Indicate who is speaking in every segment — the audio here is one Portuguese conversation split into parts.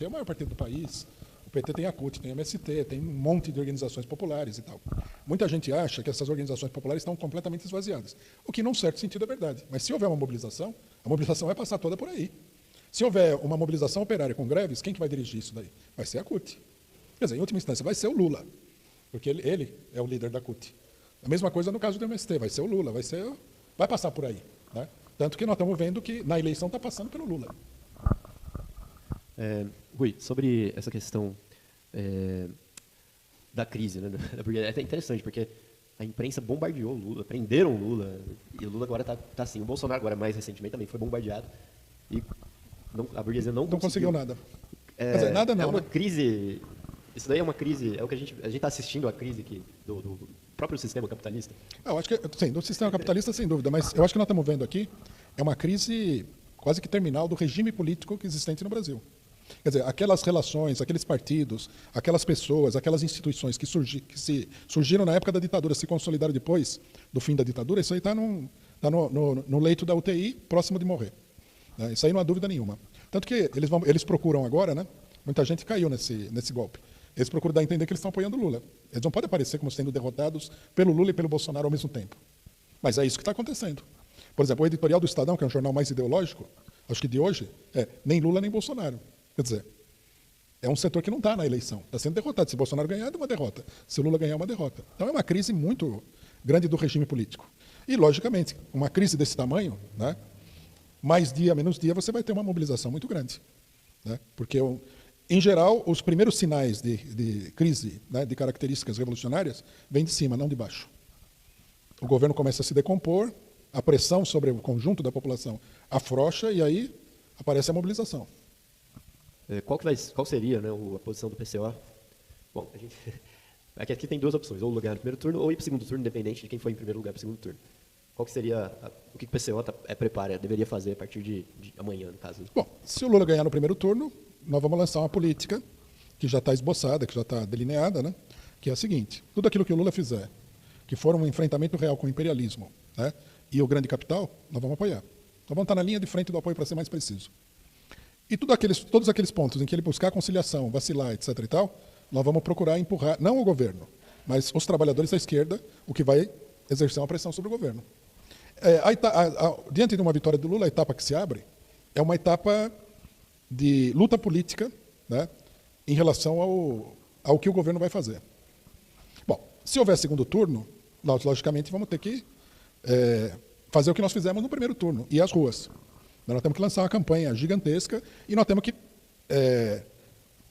Speaker 1: É o maior partido do país. O PT tem a CUT, tem a MST, tem um monte de organizações populares e tal. Muita gente acha que essas organizações populares estão completamente esvaziadas, o que, num certo sentido, é verdade. Mas se houver uma mobilização, a mobilização vai passar toda por aí. Se houver uma mobilização operária com greves, quem que vai dirigir isso daí? Vai ser a CUT. Quer dizer, em última instância, vai ser o Lula, porque ele é o líder da CUT. A mesma coisa no caso do MST, vai ser o Lula, vai passar por aí. Né? Tanto que nós estamos vendo que na eleição está passando pelo Lula.
Speaker 2: Rui, sobre essa questão da crise, né? Porque é até interessante, porque a imprensa bombardeou o Lula, prenderam o Lula, e o Lula agora está assim. O Bolsonaro agora, mais recentemente, também foi bombardeado, e a burguesia não
Speaker 1: conseguiu nada. Quer dizer, nada não.
Speaker 2: É uma crise, isso daí é uma crise, é o que a gente está assistindo a crise do próprio sistema capitalista?
Speaker 1: Eu acho que, sim, do sistema capitalista, sem dúvida, mas eu acho que nós estamos vendo aqui é uma crise quase que terminal do regime político existente no Brasil. Quer dizer, aquelas relações, aqueles partidos, aquelas pessoas, aquelas instituições que surgiram na época da ditadura, se consolidaram depois do fim da ditadura, isso aí está no leito da UTI, próximo de morrer. Né? Isso aí não há dúvida nenhuma. Tanto que eles procuram agora, né? Muita gente caiu nesse golpe. Eles procuram dar a entender que eles estão apoiando o Lula. Eles não podem aparecer como sendo derrotados pelo Lula e pelo Bolsonaro ao mesmo tempo. Mas é isso que está acontecendo. Por exemplo, o editorial do Estadão, que é um jornal mais ideológico, acho que de hoje, nem Lula nem Bolsonaro. Quer dizer, é um setor que não está na eleição, está sendo derrotado. Se Bolsonaro ganhar, é uma derrota. Se Lula ganhar, é uma derrota. Então é uma crise muito grande do regime político. E, logicamente, uma crise desse tamanho, né, mais dia, menos dia, você vai ter uma mobilização muito grande. Né, porque, em geral, os primeiros sinais de crise, né, de características revolucionárias, vêm de cima, não de baixo. O governo começa a se decompor, a pressão sobre o conjunto da população afrouxa e aí aparece a mobilização.
Speaker 2: Qual seria, né, a posição do PCO? Bom, aqui tem duas opções, ou lugar no primeiro turno ou ir para o segundo turno, independente de quem foi em primeiro lugar para o segundo turno. Qual que seria o que o PCO deveria fazer a partir de amanhã, no caso?
Speaker 1: Bom, se o Lula ganhar no primeiro turno, nós vamos lançar uma política que já está esboçada, que já está delineada, né, que é a seguinte: tudo aquilo que o Lula fizer, que for um enfrentamento real com o imperialismo, né, e o grande capital, nós vamos apoiar. Nós vamos estar na linha de frente do apoio para ser mais preciso. E todos aqueles pontos em que ele buscar conciliação, vacilar, etc. e tal, nós vamos procurar empurrar, não o governo, mas os trabalhadores da esquerda, o que vai exercer uma pressão sobre o governo. Diante de uma vitória do Lula, a etapa que se abre é uma etapa de luta política, né, em relação ao que o governo vai fazer. Bom, se houver segundo turno, nós, logicamente, vamos ter que fazer o que nós fizemos no primeiro turno, ir às ruas. Nós temos que lançar uma campanha gigantesca e nós temos que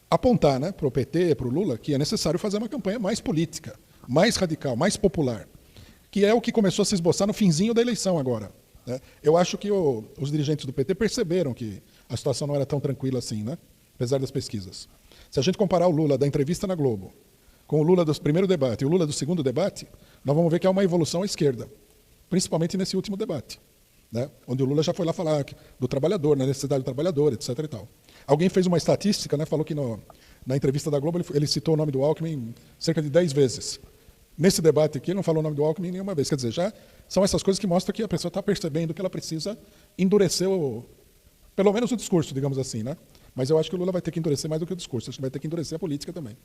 Speaker 1: apontar, né, para o PT, para o Lula, que é necessário fazer uma campanha mais política, mais radical, mais popular, que é o que começou a se esboçar no finzinho da eleição agora. Né? Eu acho que os dirigentes do PT perceberam que a situação não era tão tranquila assim, né, apesar das pesquisas. Se a gente comparar o Lula da entrevista na Globo com o Lula do primeiro debate e o Lula do segundo debate, nós vamos ver que há uma evolução à esquerda, principalmente nesse último debate. Né, onde o Lula já foi lá falar do trabalhador, na necessidade do trabalhador, etc. e tal. Alguém fez uma estatística, né, falou que na entrevista da Globo ele citou o nome do Alckmin cerca de 10 vezes. Nesse debate aqui ele não falou o nome do Alckmin nenhuma vez. Quer dizer, já são essas coisas que mostram que a pessoa está percebendo que ela precisa endurecer pelo menos o discurso, digamos assim. Né? Mas eu acho que o Lula vai ter que endurecer mais do que o discurso, acho que vai ter que endurecer a política também.